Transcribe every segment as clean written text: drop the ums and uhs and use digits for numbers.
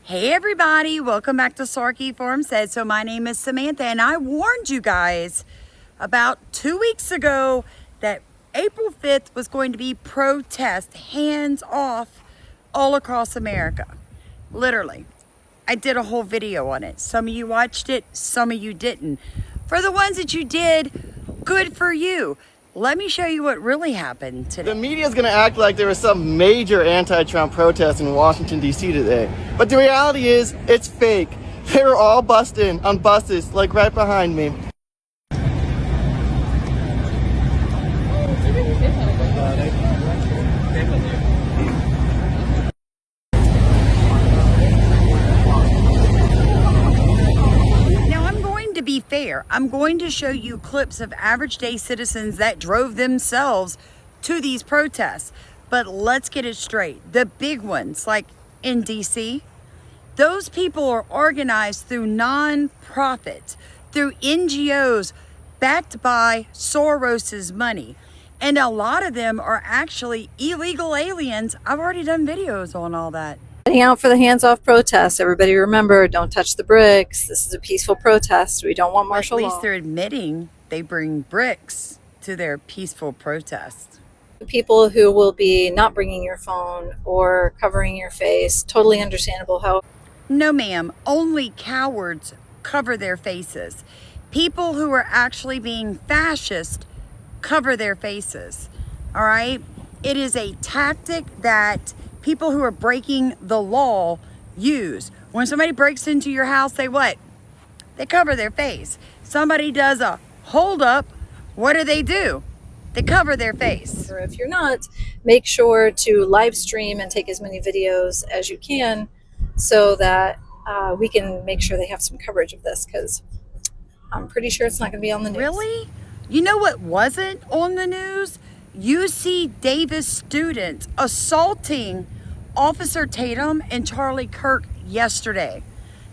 Hey everybody, welcome back to Sarky Forum Said. So my name is Samantha and I warned you guys about 2 weeks ago that April 5th was going to be protest hands off all across America. Literally. I did a whole video on it. Some of you watched it, some of you didn't. For the ones that you did, good for you. Let me show you what really happened today. The media is going to act like there was some major anti-Trump protest in Washington, D.C. today. But the reality is, it's fake. They were all busting on buses, like right behind me. Be fair, I'm going to show you clips of average day citizens that drove themselves to these protests. But let's get it straight. The big ones, like in DC, those people are organized through non-profits, through NGOs backed by Soros's money. And a lot of them are actually illegal aliens. I've already done videos on all that. Heading out for the hands-off protest. Everybody remember, don't touch the bricks. This is a peaceful protest. We don't want martial law. At least they're admitting they bring bricks to their peaceful protest. People who will be not bringing your phone or covering your face, totally understandable. How? No ma'am, only cowards cover their faces. People who are actually being fascist cover their faces, all right? It is a tactic that people who are breaking the law use. When somebody breaks into your house, they what? They cover their face. Somebody does a hold up, what do? They cover their face. Or if you're not, make sure to live stream and take as many videos as you can so that we can make sure they have some coverage of this, because I'm pretty sure it's not going to be on the news. Really? You know what wasn't on the news? UC Davis students assaulting Officer Tatum and Charlie Kirk yesterday.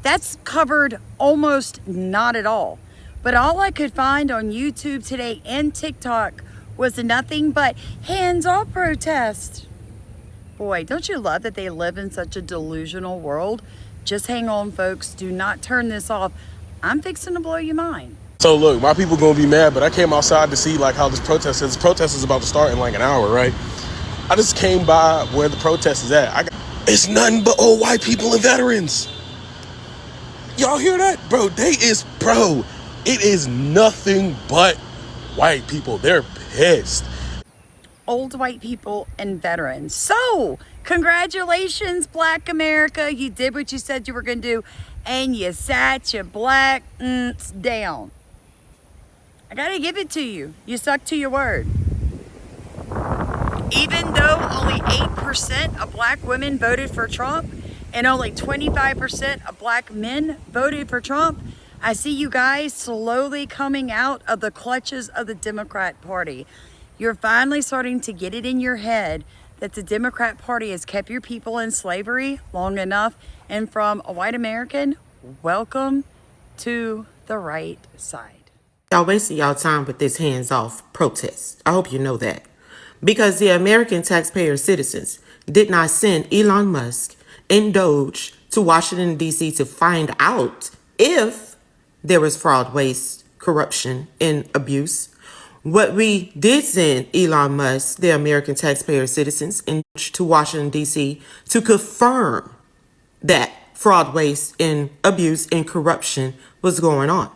That's covered almost not at all. But all I could find on YouTube today and TikTok was nothing but hands-off protest. Boy, don't you love that they live in such a delusional world? Just hang on, folks. Do not turn this off. I'm fixing to blow your mind. So look, my people gonna be mad, but I came outside to see like how this protest is. This protest is about to start in like an hour, right? I just came by where the protest is at. It's nothing but old white people and veterans. Y'all hear that? It is nothing but white people. They're pissed. Old white people and veterans. So, congratulations, Black America. You did what you said you were gonna do, and you sat your black down. I gotta give it to you. You stuck to your word. Even though only 8% of black women voted for Trump and only 25% of black men voted for Trump, I see you guys slowly coming out of the clutches of the Democrat Party. You're finally starting to get it in your head that the Democrat Party has kept your people in slavery long enough. And from a white American, welcome to the right side. Y'all wasting y'all time with this hands-off protest. I hope you know that. Because the American taxpayer citizens did not send Elon Musk and Doge to Washington, D.C. to find out if there was fraud, waste, corruption, and abuse. What we did send Elon Musk, the American taxpayer citizens, to Washington, D.C. to confirm that fraud, waste, and abuse and corruption was going on.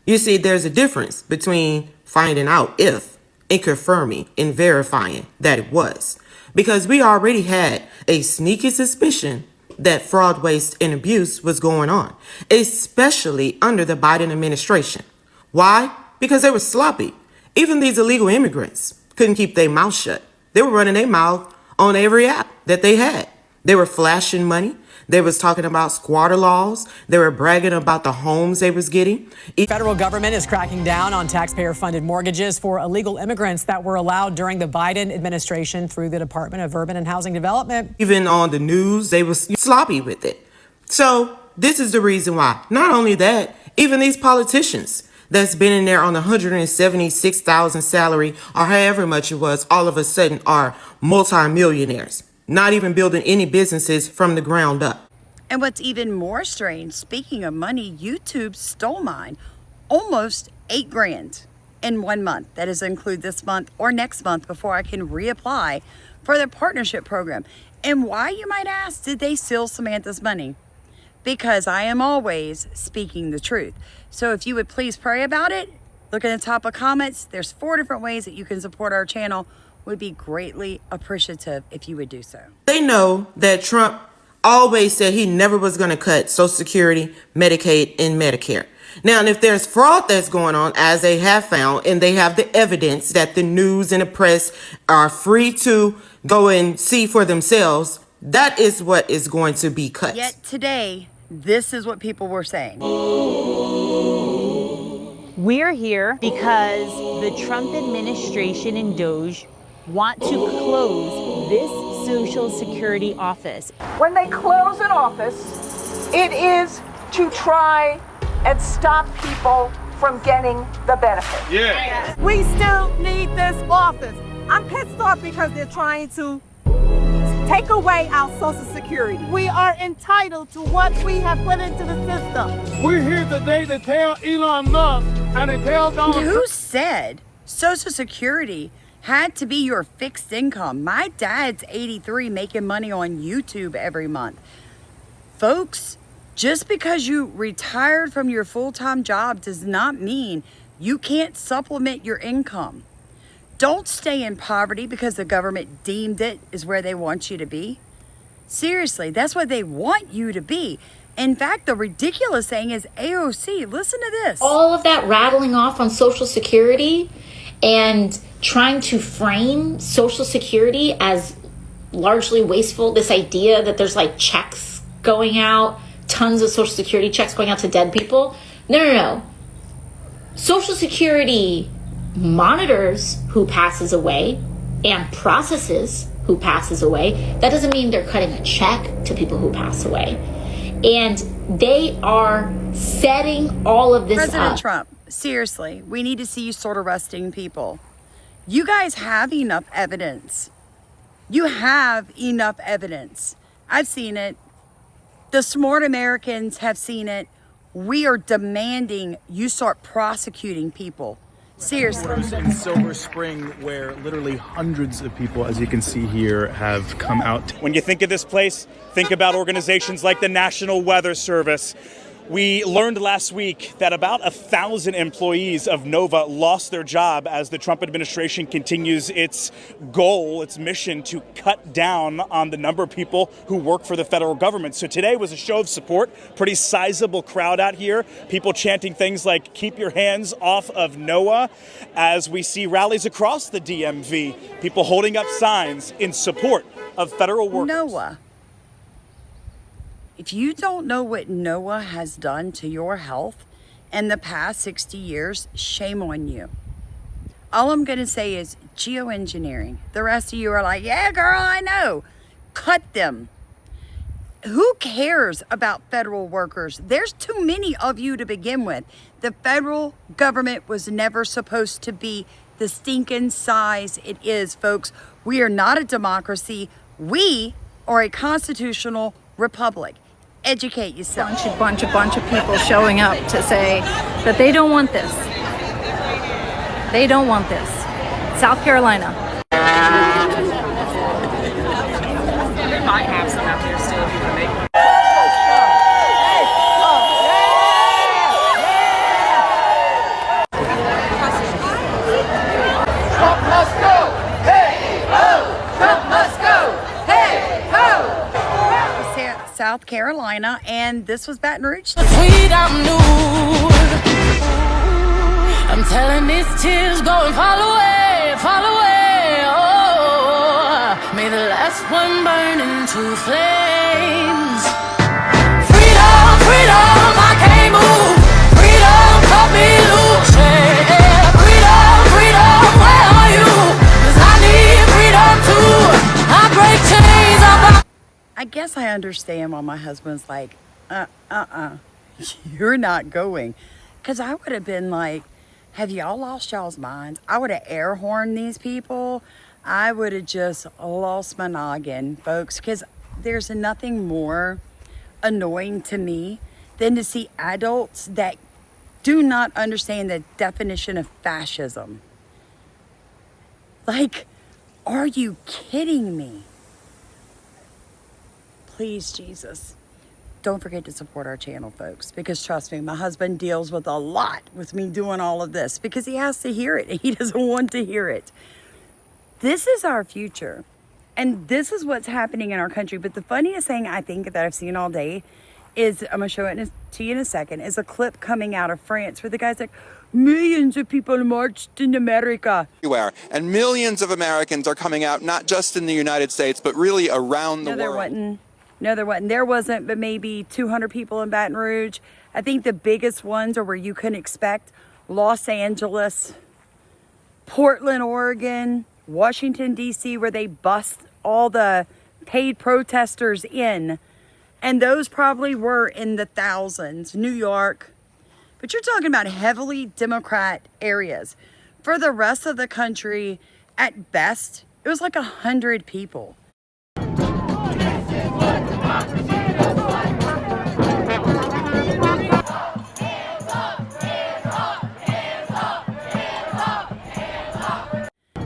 You see, there's a difference between finding out if and confirming and verifying that it was. Because we already had a sneaky suspicion that fraud, waste, and abuse was going on, especially under the Biden administration. Why? Because they were sloppy. Even these illegal immigrants couldn't keep their mouth shut. They were running their mouth on every app that they had. They were flashing money. They was talking about squatter laws. They were bragging about the homes they was getting. The federal government is cracking down on taxpayer-funded mortgages for illegal immigrants that were allowed during the Biden administration through the Department of Urban and Housing Development. Even on the news, they was sloppy with it. So this is the reason why. Not only that, even these politicians that's been in there on the $176,000 salary or however much it was, all of a sudden are multimillionaires. Not even building any businesses from the ground up. And what's even more strange, speaking of money, YouTube stole mine. Almost 8 grand in 1 month. That is include this month or next month before I can reapply for their partnership program. And why, you might ask, did they steal Samantha's money? Because I am always speaking the truth. So if you would please pray about it, look at the top of comments. There's 4 different ways that you can support our channel. Would be greatly appreciative if you would do so. They know that Trump always said he never was going to cut Social Security, Medicaid, and Medicare. Now, and if there's fraud that's going on, as they have found, and they have the evidence that the news and the press are free to go and see for themselves, that is what is going to be cut. Yet today, this is what people were saying. We're here because the Trump administration and DOJ want to close this Social Security office. When they close an office, it is to try and stop people from getting the benefit. Yeah. We still need this office. I'm pissed off because they're trying to take away our Social Security. We are entitled to what we have put into the system. We're here today to tell Elon Musk and to tell Donald Who said Social Security had to be your fixed income? My dad's 83 making money on YouTube every month. Folks, just because you retired from your full-time job does not mean you can't supplement your income. Don't stay in poverty because the government deemed it is where they want you to be. Seriously, that's what they want you to be. In fact, the ridiculous thing is AOC, listen to this. All of that rattling off on Social Security and trying to frame Social Security as largely wasteful, this idea that there's like checks going out, tons of Social Security checks going out to dead people. No. Social Security monitors who passes away and processes who passes away. That doesn't mean they're cutting a check to people who pass away. And they are setting all of this President up. Trump, seriously, we need to see you start arresting people. You guys have enough evidence. You have enough evidence. I've seen it. The smart Americans have seen it. We are demanding you start prosecuting people. Seriously. In Silver Spring, where literally hundreds of people, as you can see here, have come out. When you think of this place, think about organizations like the National Weather Service. We learned last week that about 1,000 employees of NOVA lost their job as the Trump administration continues its goal, its mission to cut down on the number of people who work for the federal government. So today was a show of support, pretty sizable crowd out here, people chanting things like "keep your hands off of NOAA," as we see rallies across the DMV, people holding up signs in support of federal workers. NOAA. If you don't know what NOAA has done to your health in the past 60 years, shame on you. All I'm going to say is geoengineering. The rest of you are like, yeah, girl, I know. Cut them. Who cares about federal workers? There's too many of you to begin with. The federal government was never supposed to be the stinking size it is, folks. We are not a democracy. We are a constitutional republic. Educate yourself. Bunch of people showing up to say that they don't want this. They don't want this. South Carolina. They might have some out there still if you can make one. Trump must go! Hey ho! Trump must go! Hey ho! South Carolina, and this was Baton Rouge. Sweet, I'm nude. I'm telling these tears go and fall away, fall away. Oh, may the last one burn into flames. Freedom, freedom, I can't move. Freedom, cut me loose. Yeah. Freedom, freedom, where are you? 'Cause I need freedom too. I break chains up. I guess I understand why my husband's like, you're not going. Because I would have been like, have y'all lost y'all's minds? I would have air horned these people. I would have just lost my noggin, folks. Because there's nothing more annoying to me than to see adults that do not understand the definition of fascism. Like, are you kidding me? Please, Jesus, don't forget to support our channel, folks, because trust me, my husband deals with a lot with me doing all of this because he has to hear it. He doesn't want to hear it. This is our future, and this is what's happening in our country. But the funniest thing I think that I've seen all day is, I'm going to show it to you in a second, is a clip coming out of France where the guy's like, millions of people marched in America. Everywhere. And millions of Americans are coming out, not just in the United States, but really around the world. No, there wasn't. There wasn't, but maybe 200 people in Baton Rouge. I think the biggest ones are where you couldn't expect: Los Angeles, Portland, Oregon, Washington, D.C., where they bust all the paid protesters in. And those probably were in the thousands. New York. But you're talking about heavily Democrat areas. For the rest of the country, at best, it was like 100 people.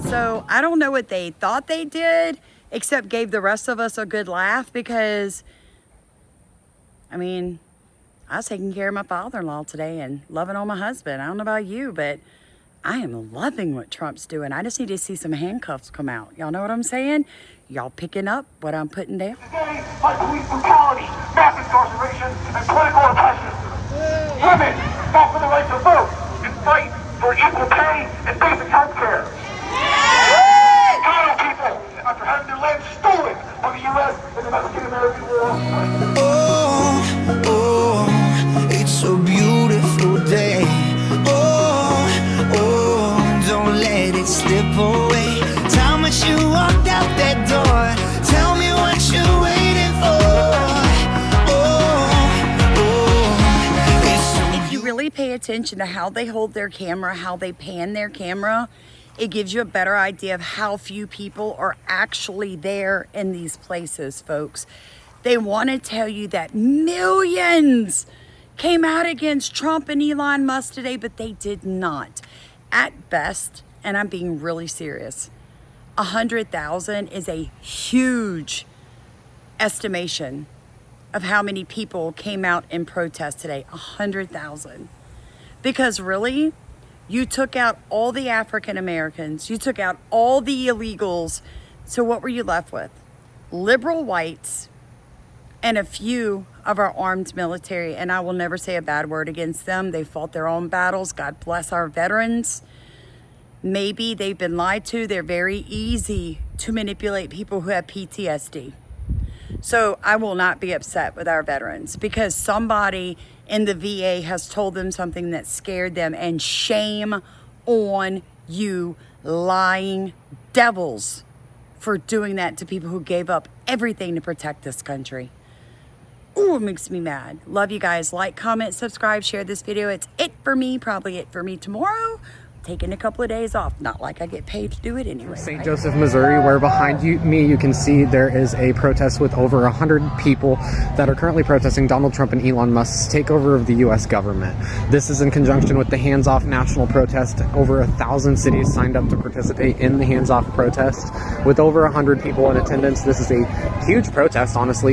So I don't know what they thought they did, except gave the rest of us a good laugh because, I mean, I was taking care of my father-in-law today and loving on my husband. I don't know about you, but I am loving what Trump's doing. I just need to see some handcuffs come out. Y'all know what I'm saying? Y'all picking up what I'm putting down? Today, by police brutality, mass incarceration, and political oppression. Women fought for the right to vote and fight for equal pay and basic health care. Colorado people, after having their land stolen by the U.S. in the Mexican-American War. It's a beautiful day. Don't let it slip away. Tell me you walked out that door. Tell me what you're waiting for. If you really pay attention to how they hold their camera, how they pan their camera, it gives you a better idea of how few people are actually there in these places, folks. They want to tell you that millions came out against Trump and Elon Musk today, but they did not. At best, and I'm being really serious, 100,000 is a huge estimation of how many people came out in protest today. 100,000. Because really, you took out all the African Americans, you took out all the illegals. So what were you left with? Liberal whites and a few of our armed military. And I will never say a bad word against them. They fought their own battles. God bless our veterans. Maybe they've been lied to. They're very easy to manipulate people who have PTSD. So I will not be upset with our veterans because somebody in the VA has told them something that scared them, and shame on you lying devils for doing that to people who gave up everything to protect this country. Ooh, it makes me mad. Love you guys. Like, comment, subscribe, share this video. It's it for me, probably it for me tomorrow. Taking a couple of days off, not like I get paid to do it anyway. St. Joseph, Missouri, where behind me you can see there is a protest with over 100 people that are currently protesting Donald Trump and Elon Musk's takeover of the U.S. government. This is in conjunction with the Hands Off national protest. Over 1,000 cities signed up to participate in the Hands Off protest with over 100 people in attendance. This is a huge protest, honestly.